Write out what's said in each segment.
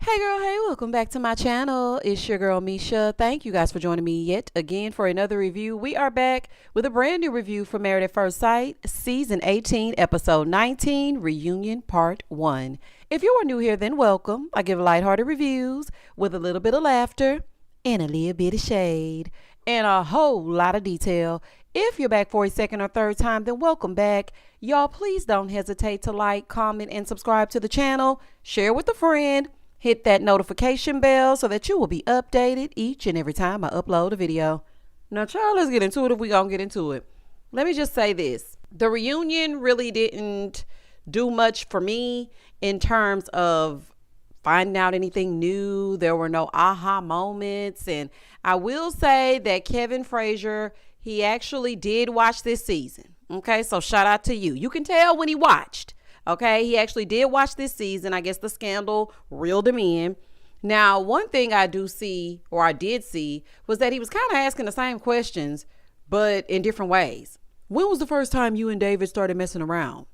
Hey girl, hey, welcome back to my channel. It's your girl Misha. Thank you guys for joining me yet again for another review. We are back with a brand new review for Married at First Sight, Season 18, Episode 19, Reunion Part 1. If you are new here, then welcome. I give lighthearted reviews with a little bit of laughter and a little bit of shade and a whole lot of detail. If you're back for a second or third time, then welcome back. Y'all, please don't hesitate to like, comment, and subscribe to the channel. Share with a friend. Hit that notification bell so that you will be updated each and every time I upload a video. Now, child, let's get into it if we gonna get into it. Let me just say this. The reunion really didn't do much for me in terms of finding out anything new. There were no aha moments. And I will say that Kevin Frazier, he actually did watch this season. Okay, so shout out to you. You can tell when he watched. Okay, he actually did watch this season. I guess the scandal reeled him in. Now, one thing I did see, was that he was kind of asking the same questions, but in different ways. When was the first time you and David started messing around?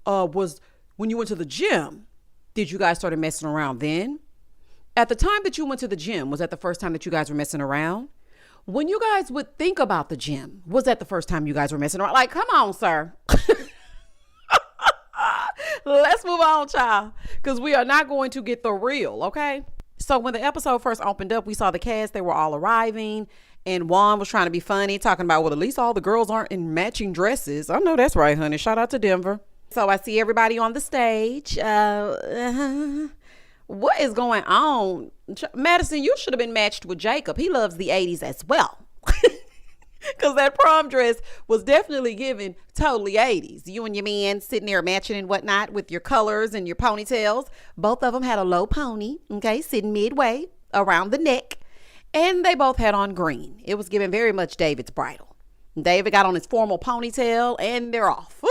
Was when you went to the gym. Did you guys started messing around then? At the time that you went to the gym, was that the first time that you guys were messing around? When you guys would think about the gym, was that the first time you guys were messing around? Like, come on, sir. Let's move on, child, because we are not going to get the real, okay? So when the episode first opened up, we saw the cast. They were all arriving, and Juan was trying to be funny, talking about, well, at least all the girls aren't in matching dresses. I know that's right, honey. Shout out to Denver. So I see everybody on the stage. What is going on? Madison, you should have been matched with Jacob. He loves the 80s as well. Because that prom dress was definitely giving totally 80s. You and your man sitting there matching and whatnot with your colors and your ponytails. Both of them had a low pony, okay, sitting midway around the neck. And they both had on green. It was giving very much David's bridal. David got on his formal ponytail and they're off.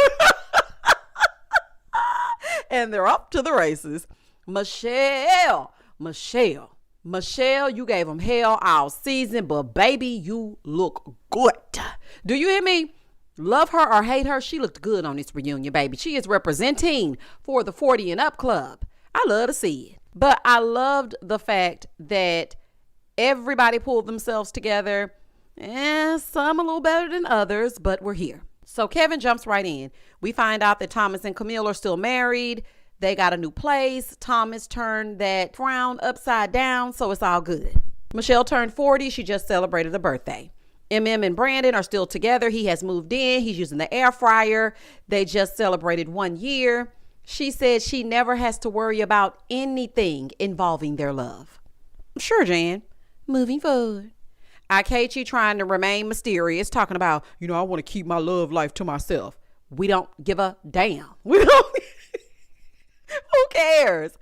And they're up to the races. Michelle, you gave them hell all season, but baby, you look good. Do you hear me? Love her or hate her, she looked good on this reunion, baby. She is representing for the 40 and up club. I love to see it. But I loved the fact that everybody pulled themselves together. Some a little better than others, but we're here. So Kevin jumps right in. We find out that Thomas and Camille are still married. They got a new place. Thomas turned that frown upside down, so it's all good. Michelle turned 40. She just celebrated a birthday. MM and Brandon are still together. He has moved in. He's using the air fryer. They just celebrated 1 year. She said she never has to worry about anything involving their love. Sure, Jan. Moving forward. Akechi trying to remain mysterious, talking about, I want to keep my love life to myself. We don't give a damn. We don't. Who cares?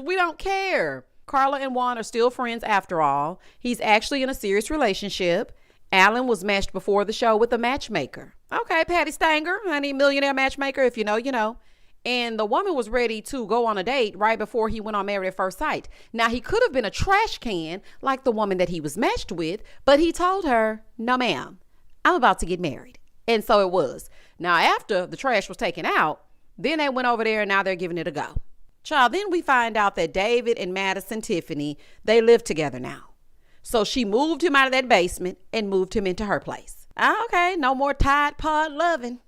We don't care. Carla and Juan are still friends after all. He's actually in a serious relationship. Alan was matched before the show with a matchmaker. Okay, Patty Stanger, honey, millionaire matchmaker. If you know, you know. And the woman was ready to go on a date right before he went on Married at First Sight. Now, he could have been a trash can like the woman that he was matched with, but he told her, no, ma'am, I'm about to get married. And so it was. Now, after the trash was taken out, then they went over there and now they're giving it a go. Child, then we find out that David and Madison Tiffany, they live together now. So she moved him out of that basement and moved him into her place. Okay, no more Tide Pod loving.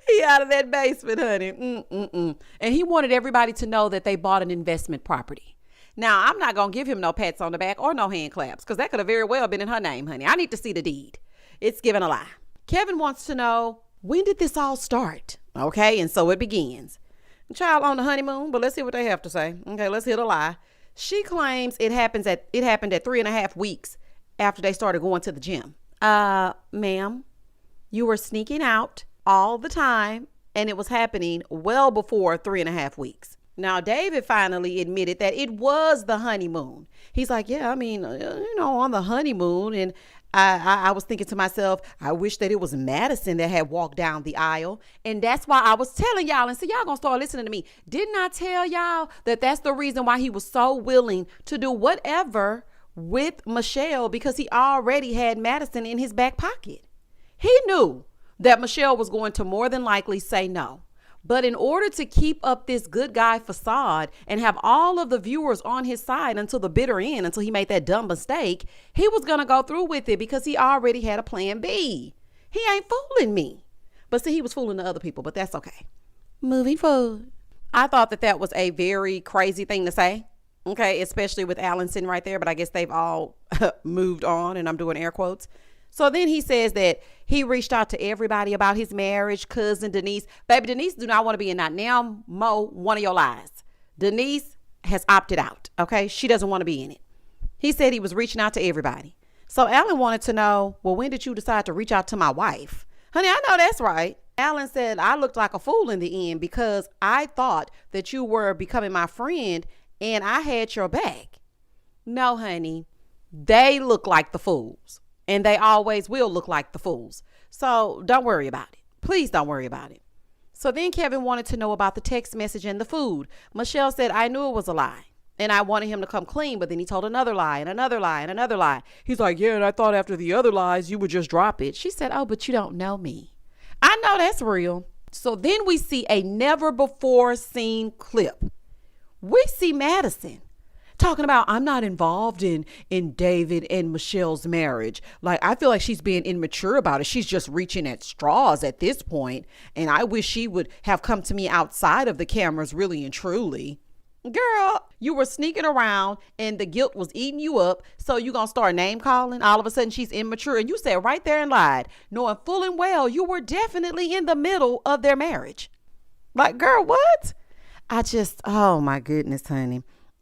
He out of that basement, honey. And he wanted everybody to know that they bought an investment property. Now, I'm not going to give him no pats on the back or no hand claps because that could have very well been in her name, honey. I need to see the deed. It's giving a lie. Kevin wants to know, when did this all start? Okay, and so it begins. Child on the honeymoon, but let's hear what they have to say. Okay, let's hear the lie. She claims it happened at 3.5 weeks after they started going to the gym. Ma'am, you were sneaking out all the time, and it was happening well before 3.5 weeks. Now, David finally admitted that it was the honeymoon. He's like, yeah, I mean, on the honeymoon. And I was thinking to myself, I wish that it was Madison that had walked down the aisle. And that's why I was telling y'all, and so y'all gonna start listening to me. Didn't I tell y'all that that's the reason why he was so willing to do whatever with Michelle? Because he already had Madison in his back pocket. He knew that Michelle was going to more than likely say no. But in order to keep up this good guy facade and have all of the viewers on his side until the bitter end, until he made that dumb mistake, he was going to go through with it because he already had a plan B. He ain't fooling me. But see, he was fooling the other people, but that's okay. Moving forward. I thought that was a very crazy thing to say. Okay, especially with Alan sitting right there, but I guess they've all moved on, and I'm doing air quotes. So then he says that he reached out to everybody about his marriage, cousin Denise. Baby, Denise do not want to be in that now, Mo, one of your lies. Denise has opted out, okay? She doesn't want to be in it. He said he was reaching out to everybody. So Alan wanted to know, well, when did you decide to reach out to my wife? Honey, I know that's right. Alan said, I looked like a fool in the end because I thought that you were becoming my friend and I had your back. No, honey, they look like the fools. And they always will look like the fools. So don't worry about it. Please don't worry about it. So then Kevin wanted to know about the text message and the food. Michelle said, I knew it was a lie. And I wanted him to come clean. But then he told another lie and another lie and another lie. He's like, yeah, and I thought after the other lies, you would just drop it. She said, oh, but you don't know me. I know that's real. So then we see a never before seen clip. We see Madison talking about, I'm not involved in David and Michelle's marriage. Like, I feel like she's being immature about it. She's just reaching at straws at this point. And I wish she would have come to me outside of the cameras, really and truly. Girl, you were sneaking around and the guilt was eating you up. So you gonna start name calling? All of a sudden she's immature. And you said right there and lied, knowing full and well you were definitely in the middle of their marriage. Like, girl, what? Oh my goodness, honey.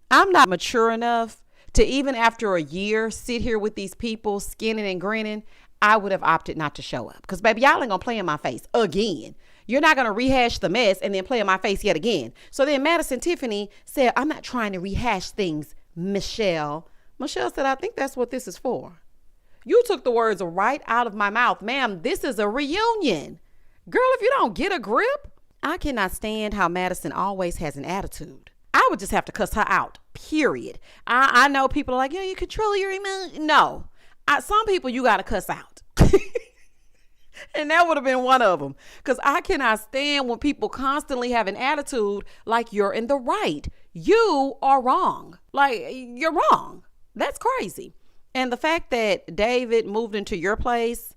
I'm not mature enough to, even after a year, sit here with these people skinning and grinning. I would have opted not to show up because, baby, y'all ain't gonna play in my face again. You're not gonna rehash the mess and then play in my face yet again. So then Madison Tiffany said, I'm not trying to rehash things, Michelle. Michelle said, I think that's what this is for. You took the words right out of my mouth. Ma'am, this is a reunion. Girl, if you don't get a grip. I cannot stand how Madison always has an attitude. I would just have to cuss her out, period. I know people are like, yeah, you control your emotions. No, some people you got to cuss out. And that would have been one of them. Because I cannot stand when people constantly have an attitude like you're in the right. You are wrong. Like, you're wrong. That's crazy. And the fact that David moved into your place,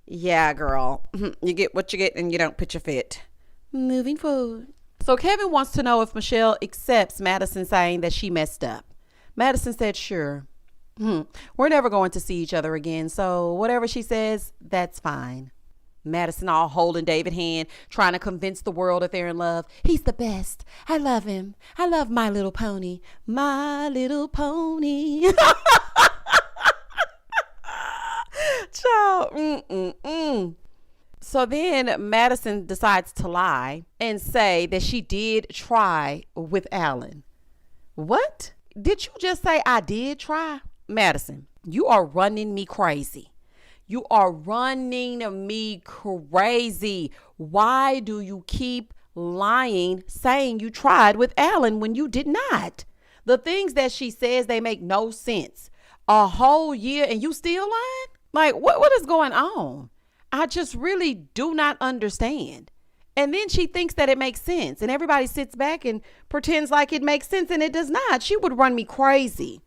yeah, girl, you get what you get and you don't pitch a fit. Moving forward. So Kevin wants to know if Michelle accepts Madison saying that she messed up. Madison said, sure. We're never going to see each other again. So whatever she says, that's fine. Madison all holding David's hand, trying to convince the world that they're in love. He's the best. I love him. I love My Little Pony. My Little Pony. Child. So then Madison decides to lie and say that she did try with Alan. What? Did you just say I did try? Madison, you are running me crazy. You are running me crazy. Why do you keep lying, saying you tried with Alan when you did not? The things that she says, they make no sense. A whole year and you still lying? Like, what is going on? I just really do not understand. And then she thinks that it makes sense and everybody sits back and pretends like it makes sense and it does not. She would run me crazy.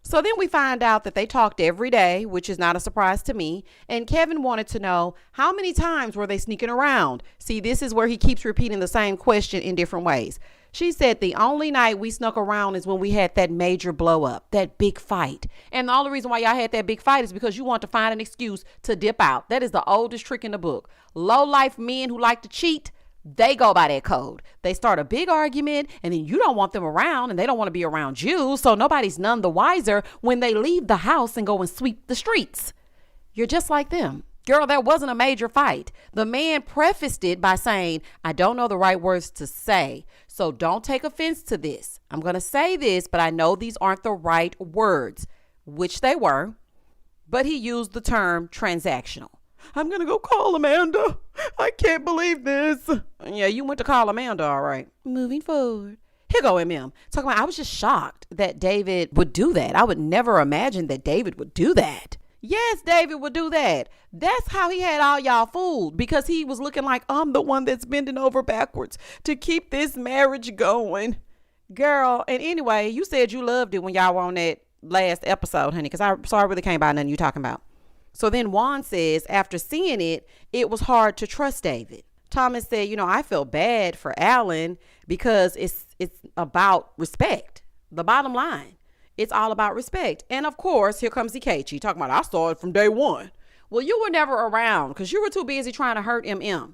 So then we find out that they talked every day, which is not a surprise to me. And Kevin wanted to know how many times were they sneaking around? See, this is where he keeps repeating the same question in different ways. She said the only night we snuck around is when we had that major blow up, that big fight. And the only reason why y'all had that big fight is because you want to find an excuse to dip out. That is the oldest trick in the book. Low life men who like to cheat, they go by that code. They start a big argument and then you don't want them around and they don't want to be around you. So nobody's none the wiser when they leave the house and go and sweep the streets. You're just like them. Girl, there wasn't a major fight. The man prefaced it by saying, I don't know the right words to say, so don't take offense to this. I'm going to say this, but I know these aren't the right words, which they were. But he used the term transactional. I'm going to go call Amanda. I can't believe this. Yeah, you went to call Amanda, all right. Moving forward. Here go MM. Talking about, I was just shocked that David would do that. I would never imagine that David would do that. Yes, David would do that. That's how he had all y'all fooled, because he was looking like, I'm the one that's bending over backwards to keep this marriage going. Girl, and anyway, you said you loved it when y'all were on that last episode, honey, because I really can't buy nothing you talking about. So then Juan says, after seeing it, it was hard to trust David. Thomas said, I felt bad for Alan because it's about respect. The bottom line, it's all about respect. And of course, here comes Ikechi talking about, I saw it from day one. Well, you were never around because you were too busy trying to hurt MM.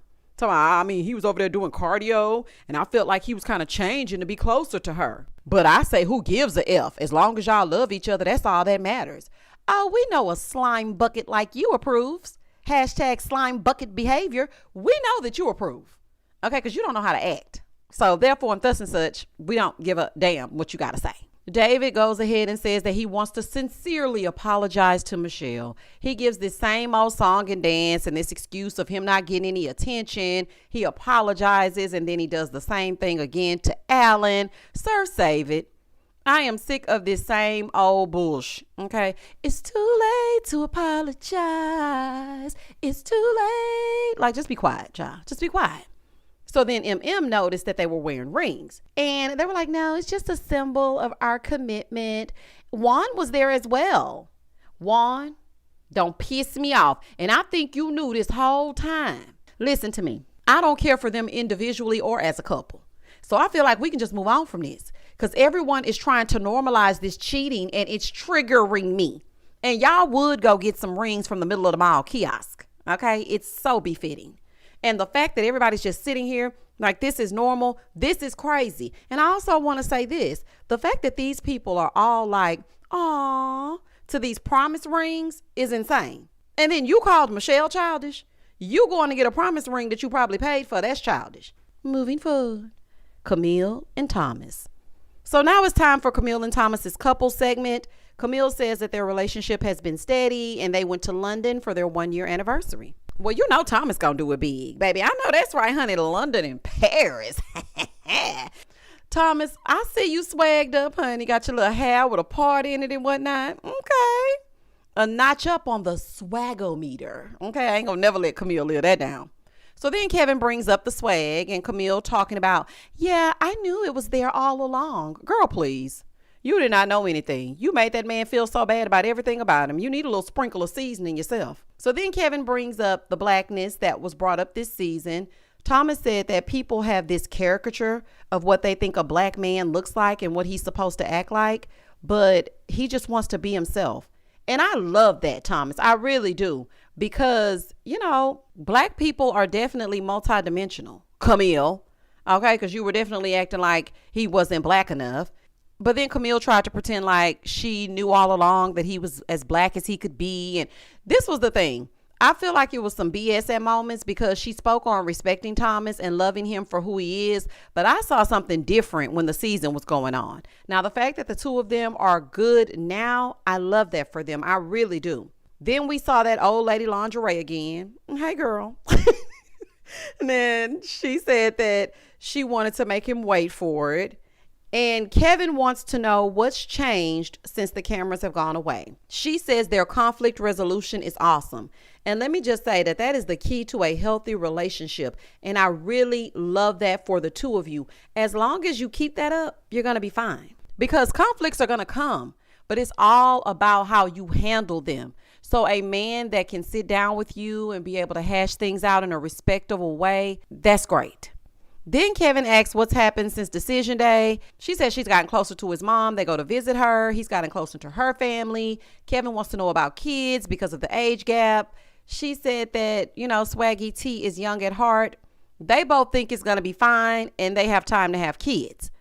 He was over there doing cardio, and I felt like he was kind of changing to be closer to her. But I say, who gives a F? As long as y'all love each other, that's all that matters. Oh, we know a slime bucket like you approves. Hashtag slime bucket behavior. We know that you approve. Okay, because you don't know how to act. So therefore, and thus and such, we don't give a damn what you got to say. David goes ahead and says that he wants to sincerely apologize to Michelle. He gives this same old song and dance and this excuse of him not getting any attention. He apologizes, and then he does the same thing again to Alan. Sir, save it. I am sick of this same old bullshit. Okay. It's too late to apologize. It's too late. Like, just be quiet, y'all. Just be quiet. So then MM noticed that they were wearing rings, and they were like, no, it's just a symbol of our commitment. Juan was there as well. Juan, don't piss me off. And I think you knew this whole time. Listen to me. I don't care for them individually or as a couple. So I feel like we can just move on from this, because everyone is trying to normalize this cheating, and it's triggering me. And y'all would go get some rings from the middle of the mall kiosk. Okay. It's so befitting. And the fact that everybody's just sitting here like this is normal, this is crazy. And I also want to say this, the fact that these people are all like, aw, to these promise rings is insane. And then you called Michelle childish. You going to get a promise ring that you probably paid for. That's childish. Moving forward, Camille and Thomas. So now it's time for Camille and Thomas's couple segment. Camille says that their relationship has been steady and they went to London for their 1-year anniversary. Well, you know Thomas gonna do it big, baby. I know that's right, honey. London and Paris. Thomas, I see you swagged up, honey. Got your little hair with a part in it and whatnot. Okay. A notch up on the swagometer. Okay, I ain't gonna never let Camille live that down. So then Kevin brings up the swag, and Camille talking about, yeah, I knew it was there all along. Girl, please. You did not know anything. You made that man feel so bad about everything about him. You need a little sprinkle of seasoning yourself. So then Kevin brings up the blackness that was brought up this season. Thomas said that people have this caricature of what they think a black man looks like and what he's supposed to act like, but he just wants to be himself. And I love that, Thomas. I really do. Because, black people are definitely multidimensional. Camille. Okay, because you were definitely acting like he wasn't black enough. But then Camille tried to pretend like she knew all along that he was as black as he could be. And this was the thing. I feel like it was some BS at moments, because she spoke on respecting Thomas and loving him for who he is. But I saw something different when the season was going on. Now, the fact that the two of them are good now, I love that for them. I really do. Then we saw that old lady lingerie again. Hey, girl. And then she said that she wanted to make him wait for it. And Kevin wants to know what's changed since the cameras have gone away. She says their conflict resolution is awesome. And let me just say that is the key to a healthy relationship. And I really love that for the two of you. As long as you keep that up, you're going to be fine. Because conflicts are going to come, but it's all about how you handle them. So a man that can sit down with you and be able to hash things out in a respectable way, that's great. Then Kevin asks what's happened since decision day. She says she's gotten closer to his mom. They go to visit her. He's gotten closer to her family. Kevin wants to know about kids because of the age gap. She said that, Swaggy T is young at heart. They both think it's going to be fine and they have time to have kids.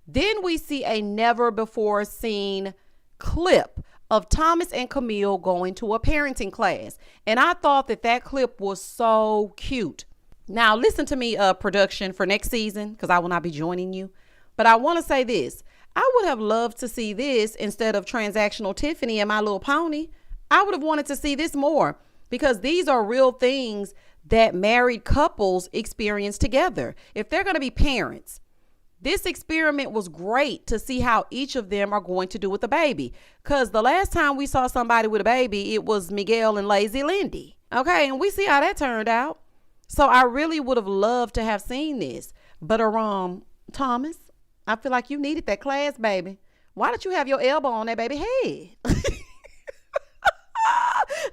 Then we see a never before seen clip of Thomas and Camille going to a parenting class. And I thought that clip was so cute. Now, listen to me, production, for next season, because I will not be joining you. But I want to say this. I would have loved to see this instead of transactional Tiffany and My Little Pony. I would have wanted to see this more, because these are real things that married couples experience together. If they're going to be parents, This experiment was great to see how each of them are going to do with the baby. Because the last time we saw somebody with a baby, it was Miguel and Lazy Lindy. Okay, and we see how that turned out. So I really would have loved to have seen this. But Thomas, I feel like you needed that class, baby. Why don't you have your elbow on that baby head?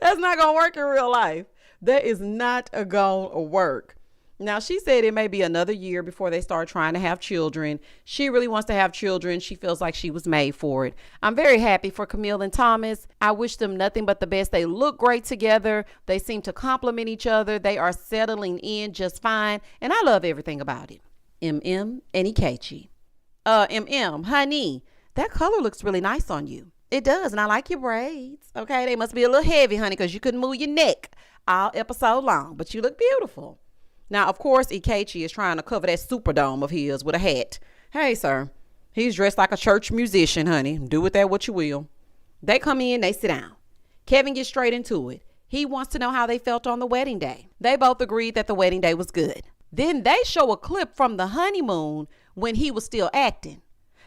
That's not going to work in real life. That is not going to work. Now, she said it may be another year before they start trying to have children. She really wants to have children. She feels like she was made for it. I'm very happy for Camille and Thomas. I wish them nothing but the best. They look great together. They seem to complement each other. They are settling in just fine. And I love everything about it. MM and Ikechi. MM, honey, that color looks really nice on you. It does. And I like your braids. Okay, they must be a little heavy, honey, because you couldn't move your neck all episode long. But you look beautiful. Now, of course, Ikechi is trying to cover that Superdome of his with a hat. Hey, sir, he's dressed like a church musician, honey. Do with that what you will. They come in, they sit down. Kevin gets straight into it. He wants to know how they felt on the wedding day. They both agreed that the wedding day was good. Then they show a clip from the honeymoon when he was still acting.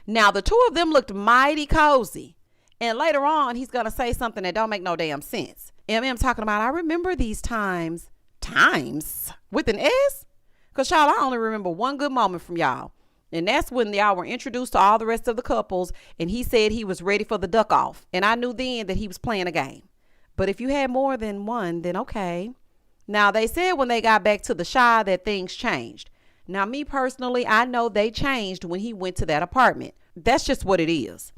Now, the two of them looked mighty cozy. And later on, he's going to say something that don't make no damn sense. MM talking about, I remember these times with an S, because y'all, I only remember one good moment from y'all, and that's when y'all were introduced to all the rest of the couples, and he said he was ready for the duck off, and I knew then that he was playing a game. But if you had more than one, then okay. Now, they said when they got back to the Chi that things changed. Now, me personally, I know they changed when he went to that apartment. That's just what it is.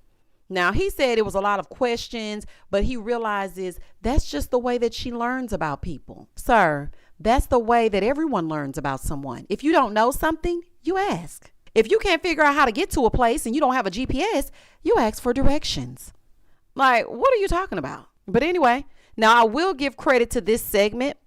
Now, he said it was a lot of questions, but he realizes that's just the way that she learns about people. Sir, that's the way that everyone learns about someone. If you don't know something, you ask. If you can't figure out how to get to a place and you don't have a GPS, you ask for directions. Like, what are you talking about? But anyway, now I will give credit to this segment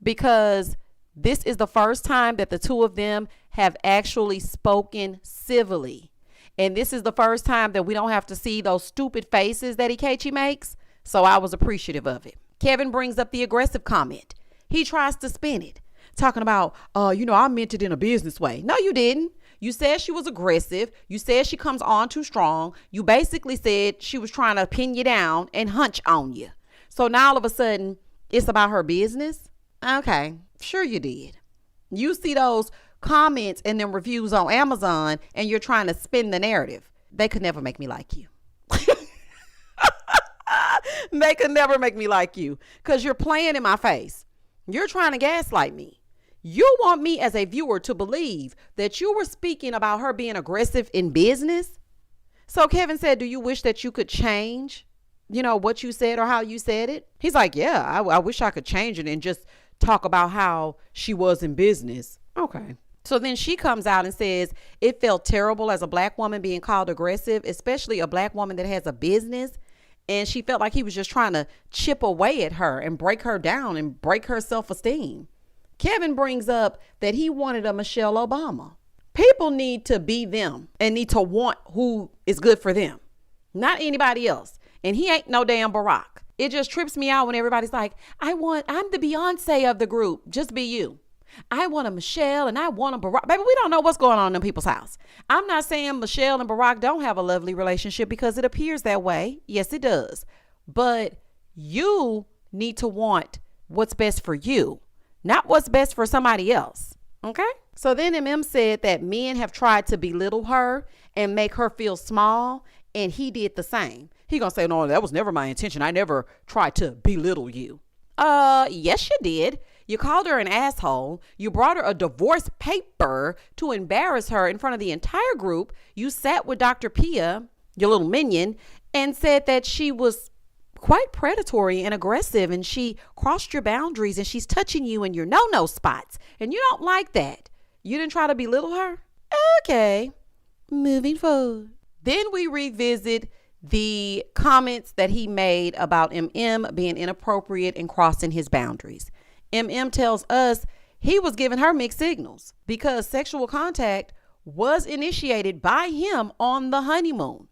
because this is the first time that the two of them have actually spoken civilly. And this is the first time that we don't have to see those stupid faces that Ikechi makes. So I was appreciative of it. Kevin brings up the aggressive comment. He tries to spin it, talking about, I meant it in a business way. No, you didn't. You said she was aggressive. You said she comes on too strong. You basically said she was trying to pin you down and hunch on you. So now all of a sudden it's about her business. Okay, sure you did. You see those comments and then reviews on Amazon and you're trying to spin the narrative. They could never make me like you. They could never make me like you because you're playing in my face. You're trying to gaslight me. You want me as a viewer to believe that you were speaking about her being aggressive in business. So Kevin said, do you wish that you could change, what you said or how you said it? He's like, yeah, I wish I could change it and just talk about how she was in business. Okay. So then she comes out and says it felt terrible as a black woman being called aggressive, especially a black woman that has a business. And she felt like he was just trying to chip away at her and break her down and break her self-esteem. Kevin brings up that he wanted a Michelle Obama. People need to be them and need to want who is good for them, not anybody else. And he ain't no damn Barack. It just trips me out when everybody's like, I'm the Beyonce of the group. Just be you. I want a Michelle and I want a Barack. Baby, we don't know what's going on in people's house. I'm not saying Michelle and Barack don't have a lovely relationship because it appears that way. Yes, it does. But you need to want what's best for you, not what's best for somebody else. Okay? So then MM said that men have tried to belittle her and make her feel small, and he did the same. He gonna say, no, that was never my intention. I never tried to belittle you. Yes, you did. You called her an asshole. You brought her a divorce paper to embarrass her in front of the entire group. You sat with Dr. Pia, your little minion, and said that she was quite predatory and aggressive and she crossed your boundaries and she's touching you in your no-no spots. And you don't like that. You didn't try to belittle her? Okay. Moving forward. Then we revisit the comments that he made about MM being inappropriate and crossing his boundaries. MM tells us he was giving her mixed signals because sexual contact was initiated by him on the honeymoon.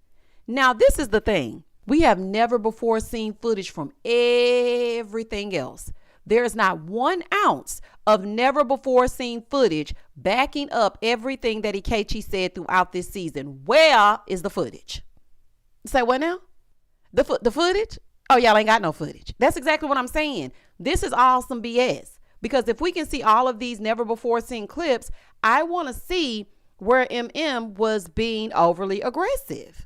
Now, this is the thing. We have never before seen footage from everything else. There's not 1 ounce of never before seen footage backing up everything that Ikechi said throughout this season. Where is the footage? Say what now? The footage? Oh, y'all ain't got no footage. That's exactly what I'm saying. This is all some BS. Because if we can see all of these never before seen clips, I want to see where MM was being overly aggressive.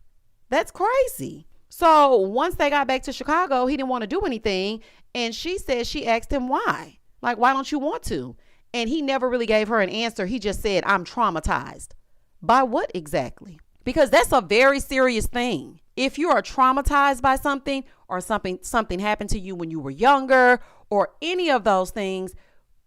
That's crazy. So once they got back to Chicago, he didn't want to do anything. And she said she asked him why. Like, why don't you want to? And he never really gave her an answer. He just said, I'm traumatized. By what exactly? Because that's a very serious thing. If you are traumatized by something or something happened to you when you were younger or any of those things,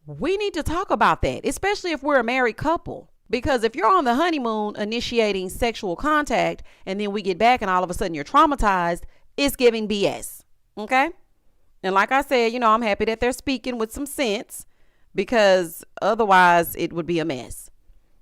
we need to talk about that, especially if we're a married couple. Because if you're on the honeymoon initiating sexual contact and then we get back and all of a sudden you're traumatized, it's giving BS. Okay? And like I said, I'm happy that they're speaking with some sense because otherwise it would be a mess.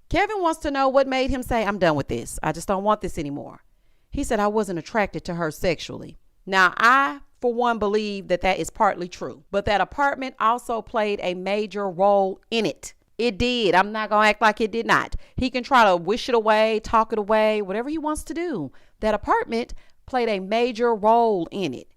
Kevin wants to know what made him say, I'm done with this. I just don't want this anymore. He said, I wasn't attracted to her sexually. Now, I, for one, believe that is partly true, but that apartment also played a major role in it. It did. I'm not going to act like it did not. He can try to wish it away, talk it away, whatever he wants to do. That apartment played a major role in it.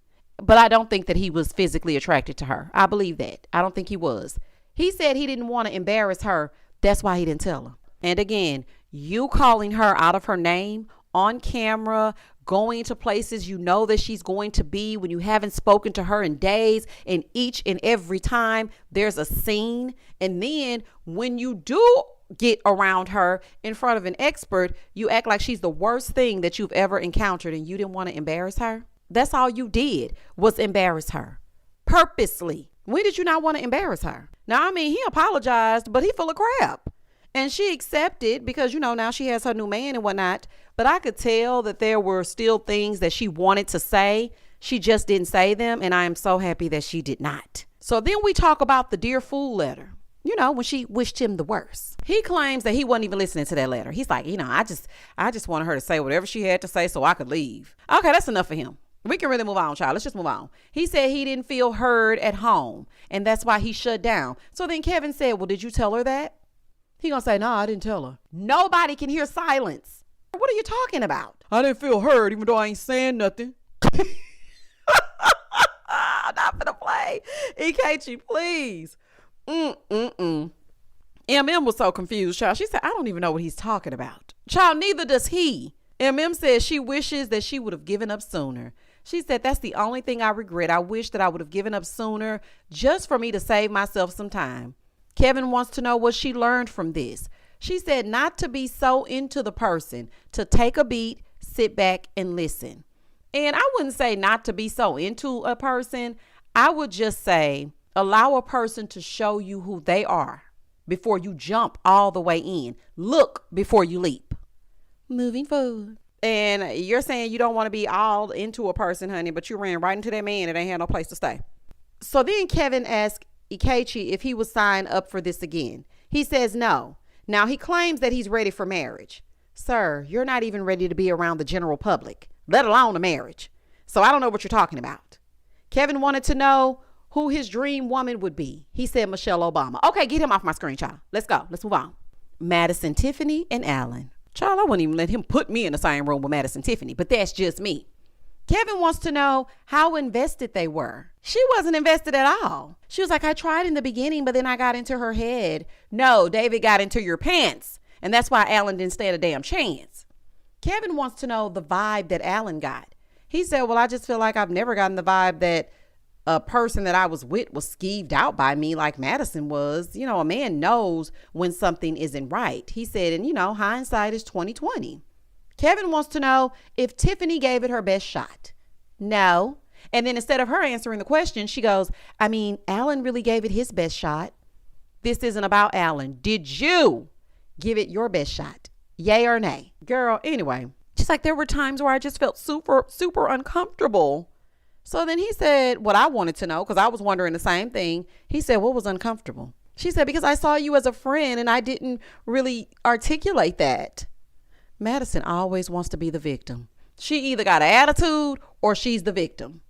But I don't think that he was physically attracted to her. I believe that. I don't think he was. He said he didn't want to embarrass her. That's why he didn't tell her. And again, you calling her out of her name on camera, going to places you know that she's going to be when you haven't spoken to her in days, and each and every time there's a scene. And then when you do get around her in front of an expert, you act like she's the worst thing that you've ever encountered and you didn't want to embarrass her. That's all you did was embarrass her purposely. When did you not want to embarrass her? Now, he apologized, but he full of crap. And she accepted because, now she has her new man and whatnot. But I could tell that there were still things that she wanted to say. She just didn't say them. And I am so happy that she did not. So then we talk about the Dear Fool letter. When she wished him the worst. He claims that he wasn't even listening to that letter. He's like, I just wanted her to say whatever she had to say so I could leave. Okay, that's enough for him. We can really move on, child. Let's just move on. He said he didn't feel heard at home. And that's why he shut down. So then Kevin said, well, did you tell her that? He gonna say, no, I didn't tell her. Nobody can hear silence. What are you talking about? I didn't feel heard even though I ain't saying nothing. I'm not gonna play. Ikechi, please. MM was so confused, child. She said, I don't even know what he's talking about. Child, neither does he. MM says she wishes that she would have given up sooner. She said, that's the only thing I regret. I wish that I would have given up sooner just for me to save myself some time. Kevin wants to know what she learned from this. She said not to be so into the person, to take a beat, sit back and listen. And I wouldn't say not to be so into a person. I would just say allow a person to show you who they are before you jump all the way in. Look before you leap. Moving forward. And you're saying you don't want to be all into a person, honey, but you ran right into that man that ain't had no place to stay. So then Kevin asked Ikechi if he would sign up for this again. He says no. Now he claims that he's ready for marriage. Sir, you're not even ready to be around the general public, let alone a marriage. So I don't know what you're talking about. Kevin wanted to know who his dream woman would be. He said Michelle Obama. Okay, get him off my screen, child. Let's go. Let's move on. Madison, Tiffany, and Alan. Child, I wouldn't even let him put me in the same room with Madison, Tiffany, but that's just me. Kevin wants to know how invested they were. She wasn't invested at all. She was like, I tried in the beginning, but then I got into her head. No, David got into your pants. And that's why Alan didn't stand a damn chance. Kevin wants to know the vibe that Alan got. He said, well, I just feel like I've never gotten the vibe that a person that I was with was skeeved out by me like Madison was. A man knows when something isn't right. He said, and hindsight is 20/20. Kevin wants to know if Tiffany gave it her best shot. No. And then instead of her answering the question, she goes, Alan really gave it his best shot. This isn't about Alan. Did you give it your best shot? Yay or nay? Girl, anyway, she's like, there were times where I just felt super, super uncomfortable. So then he said what I wanted to know, because I was wondering the same thing. He said, what was uncomfortable? She said, because I saw you as a friend and I didn't really articulate that. Madison always wants to be the victim. She either got an attitude or she's the victim.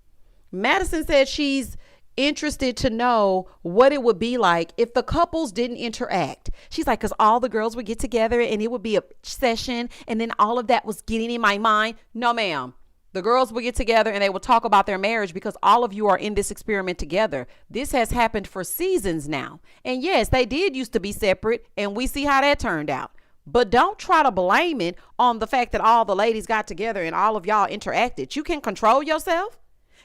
Madison said she's interested to know what it would be like if the couples didn't interact. She's like, because all the girls would get together and it would be a session, and then all of that was getting in my mind. No, ma'am. The girls will get together and they will talk about their marriage because all of you are in this experiment together. This has happened for seasons now. And yes, they did used to be separate, and we see how that turned out. But don't try to blame it on the fact that all the ladies got together and all of y'all interacted. You can control yourself.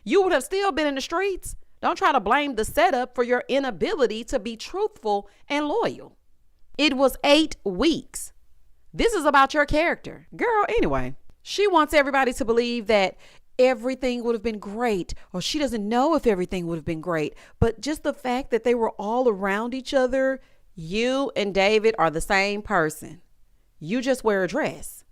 You would have still been in the streets. Don't try to blame the setup for your inability to be truthful and loyal. It was 8 weeks. This is about your character. Girl, anyway. She wants everybody to believe that everything would have been great, or she doesn't know if everything would have been great. But just the fact that they were all around each other, you and David are the same person. You just wear a dress.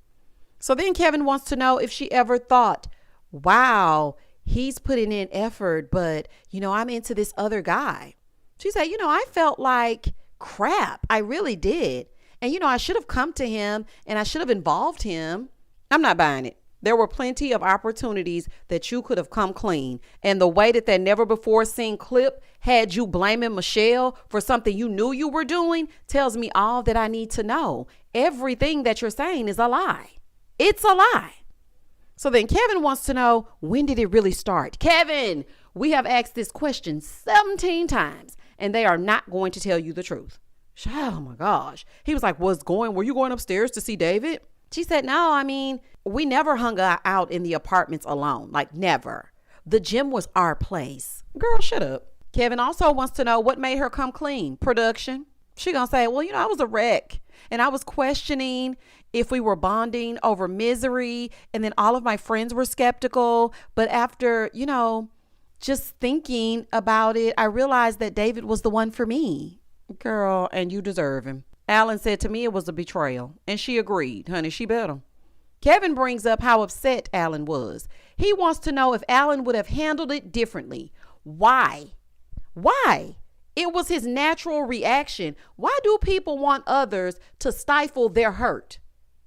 So then Kevin wants to know if she ever thought, wow, he's putting in effort, but, I'm into this other guy. She said, I felt like crap. I really did. And, I should have come to him and I should have involved him. I'm not buying it. There were plenty of opportunities that you could have come clean. And the way that never before seen clip had you blaming Michelle for something you knew you were doing tells me all that I need to know. Everything that you're saying is a lie. It's a lie. So then Kevin wants to know, when did it really start? Kevin, we have asked this question 17 times and they are not going to tell you the truth. Oh my gosh. He was like, were you going upstairs to see David? She said, no, we never hung out in the apartments alone. Like never. The gym was our place. Girl, shut up. Kevin also wants to know what made her come clean. Production. She gonna say, well, I was a wreck and I was questioning if we were bonding over misery. And then all of my friends were skeptical. But after, just thinking about it, I realized that David was the one for me. Girl, and you deserve him. Alan said to me it was a betrayal, and she agreed. Honey, she better. Kevin brings up how upset Alan was. He wants to know if Alan would have handled it differently. Why? It was his natural reaction. Why do people want others to stifle their hurt?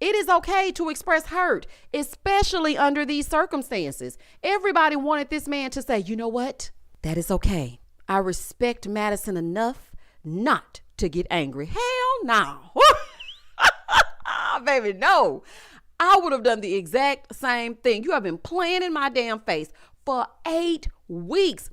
It is okay to express hurt, especially under these circumstances. Everybody wanted this man to say, you know what? That is okay. I respect Madison enough not to get angry. Hell no. Baby, no. I would have done the exact same thing. You have been playing in my damn face for 8 weeks.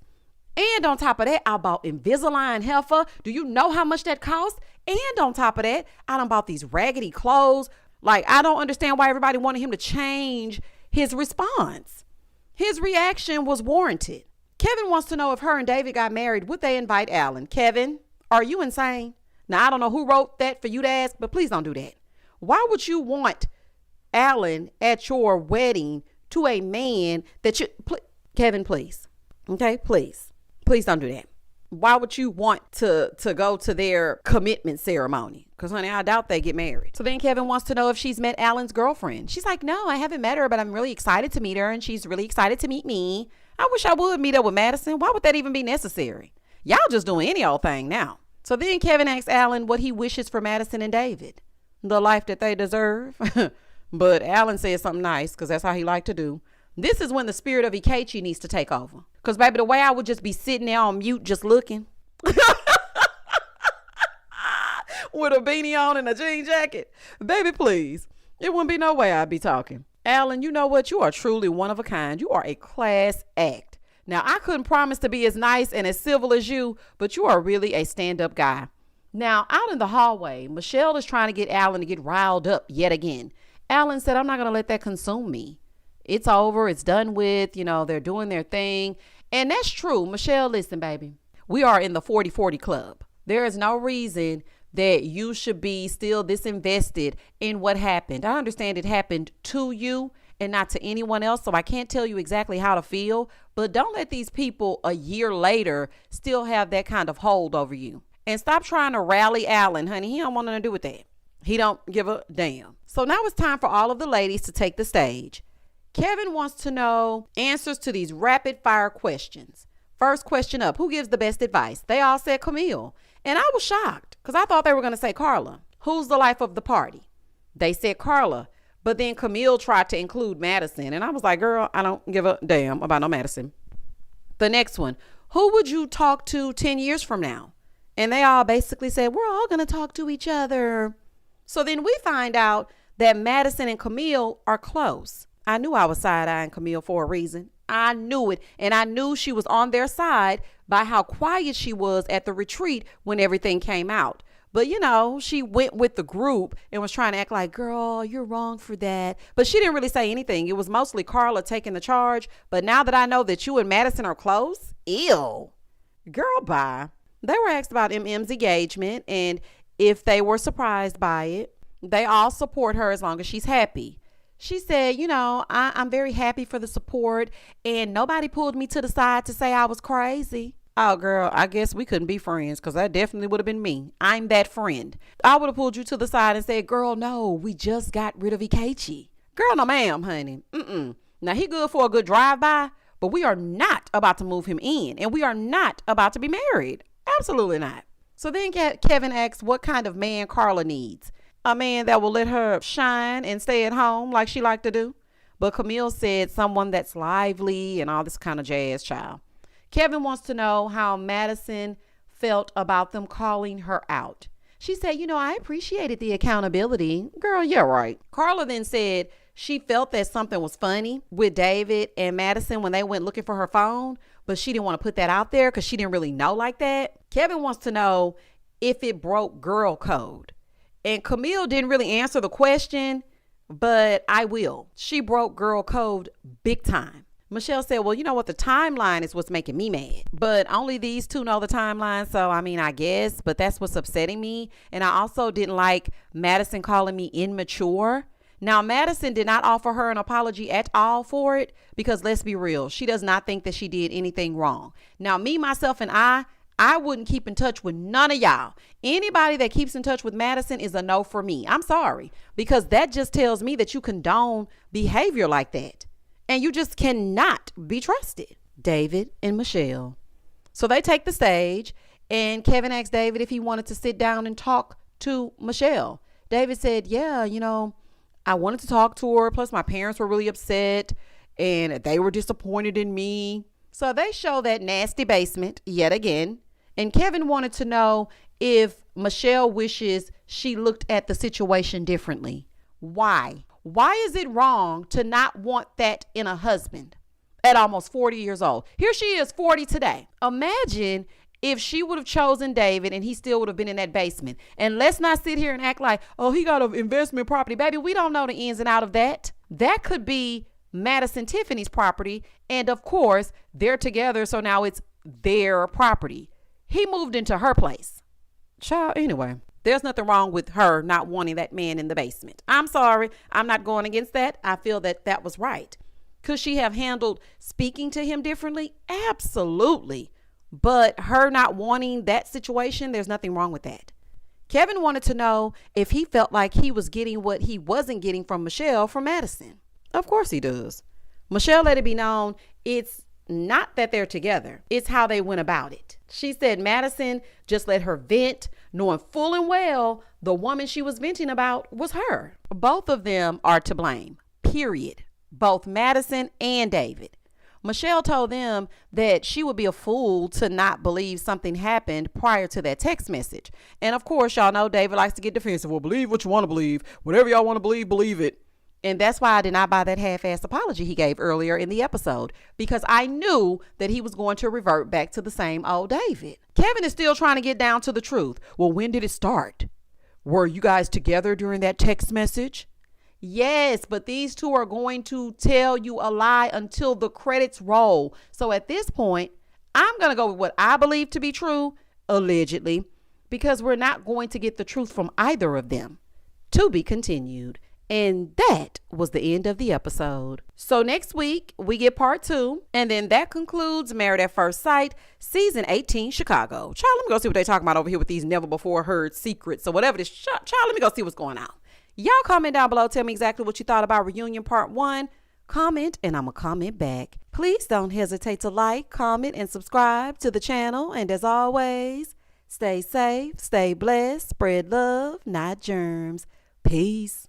And on top of that, I bought Invisalign heifer. Do you know how much that cost? And on top of that, I done bought these raggedy clothes. Like, I don't understand why everybody wanted him to change his response. His reaction was warranted. Kevin wants to know if her and David got married, would they invite Alan? Kevin, are you insane? Now, I don't know who wrote that for you to ask, but please don't do that. Why would you want Alan at your wedding to a man that Kevin, please. Okay, please don't do that. Why would you want to go to their commitment ceremony? Because, honey, I doubt they get married. So then Kevin wants to know if she's met Alan's girlfriend. She's like, no, I haven't met her, but I'm really excited to meet her. And she's really excited to meet me. I wish I would meet up with Madison. Why would that even be necessary? Y'all just doing any old thing now. So then Kevin asks Alan what he wishes for Madison and David. The life that they deserve. But Alan says something nice because that's how he liked to do. This is when the spirit of Ikechi needs to take over. Because, baby, the way I would just be sitting there on mute just looking. With a beanie on and a jean jacket. Baby, please. It wouldn't be no way I'd be talking. Alan, you know what? You are truly one of a kind. You are a class act. Now, I couldn't promise to be as nice and as civil as you, but you are really a stand-up guy. Now, out in the hallway, Michelle is trying to get Alan to get riled up yet again. Alan said, I'm not going to let that consume me. It's over. It's done with. They're doing their thing. And that's true. Michelle, listen, baby. We are in the 40-40 club. There is no reason that you should be still this invested in what happened. I understand it happened to you and not to anyone else. So I can't tell you exactly how to feel. But don't let these people a year later still have that kind of hold over you. And stop trying to rally Alan, honey. He don't want nothing to do with that. He don't give a damn. So now it's time for all of the ladies to take the stage. Kevin wants to know answers to these rapid fire questions. First question up, who gives the best advice? They all said Camille. And I was shocked because I thought they were going to say Carla. Who's the life of the party? They said Carla. But then Camille tried to include Madison. And I was like, girl, I don't give a damn about no Madison. The next one, who would you talk to 10 years from now? And they all basically said, we're all going to talk to each other. So then we find out that Madison and Camille are close. I knew I was side-eyeing Camille for a reason. I knew it. And I knew she was on their side by how quiet she was at the retreat when everything came out. But, she went with the group and was trying to act like, girl, you're wrong for that. But she didn't really say anything. It was mostly Carla taking the charge. But now that I know that you and Madison are close, ew. Girl, bye. They were asked about MM's engagement and if they were surprised by it. They all support her as long as she's happy. She said, I'm very happy for the support and nobody pulled me to the side to say I was crazy. Oh, girl, I guess we couldn't be friends because that definitely would have been me. I'm that friend. I would have pulled you to the side and said, girl, no, we just got rid of Ikechi. Girl, no, ma'am, honey. Now, he good for a good drive-by, but we are not about to move him in and we are not about to be married. Absolutely not. So then Kevin asks what kind of man Carla needs. A man that will let her shine and stay at home like she liked to do. But Camille said someone that's lively and all this kind of jazz, child. Kevin wants to know how Madison felt about them calling her out. She said, I appreciated the accountability. Girl, yeah, right. Carla then said she felt that something was funny with David and Madison when they went looking for her phone, but she didn't want to put that out there because she didn't really know like that. Kevin wants to know if it broke girl code. And Camille didn't really answer the question, but I will. She broke girl code big time. Michelle said, well, you know what? The timeline is what's making me mad. But only these two know the timeline. So, I guess. But that's what's upsetting me. And I also didn't like Madison calling me immature. Now, Madison did not offer her an apology at all for it because let's be real. She does not think that she did anything wrong. Now, me, myself, and I wouldn't keep in touch with none of y'all. Anybody that keeps in touch with Madison is a no for me. I'm sorry. Because that just tells me that you condone behavior like that. And you just cannot be trusted. David and Michelle. So they take the stage and Kevin asked David if he wanted to sit down and talk to Michelle. David said, yeah, I wanted to talk to her. Plus my parents were really upset and they were disappointed in me. So they show that nasty basement yet again. And Kevin wanted to know if Michelle wishes she looked at the situation differently. Why? Why is it wrong to not want that in a husband at almost 40 years old? Here she is 40 today. Imagine if she would have chosen David and he still would have been in that basement. And let's not sit here and act like, oh, he got an investment property. Baby, we don't know the ins and out of that. That could be Madison Tiffany's property. And of course, they're together. So now it's their property. He moved into her place. Child, anyway. There's nothing wrong with her not wanting that man in the basement. I'm sorry. I'm not going against that. I feel that that was right. Could she have handled speaking to him differently? Absolutely. But her not wanting that situation, there's nothing wrong with that. Kevin wanted to know if he felt like he was getting what he wasn't getting from Michelle from Madison. Of course he does. Michelle let it be known it's not that they're together. It's how they went about it. She said Madison just let her vent, knowing full and well the woman she was venting about was her. Both of them are to blame, period. Both Madison and David. Michelle told them that she would be a fool to not believe something happened prior to that text message. And of course, y'all know David likes to get defensive. Well, believe what you want to believe. Whatever y'all want to believe, believe it. And that's why I did not buy that half-assed apology he gave earlier in the episode, because I knew that he was going to revert back to the same old David. Kevin is still trying to get down to the truth. Well, when did it start? Were you guys together during that text message? Yes, but these two are going to tell you a lie until the credits roll. So at this point, I'm going to go with what I believe to be true, allegedly, because we're not going to get the truth from either of them. To be continued. And that was the end of the episode. So next week, we get part 2. And then that concludes Married at First Sight, season 18, Chicago. Child, let me go see what they're talking about over here with these never before heard secrets or whatever this. Child, let me go see what's going on. Y'all comment down below. Tell me exactly what you thought about Reunion Part 1. Comment, and I'm going to comment back. Please don't hesitate to like, comment, and subscribe to the channel. And as always, stay safe, stay blessed, spread love, not germs. Peace.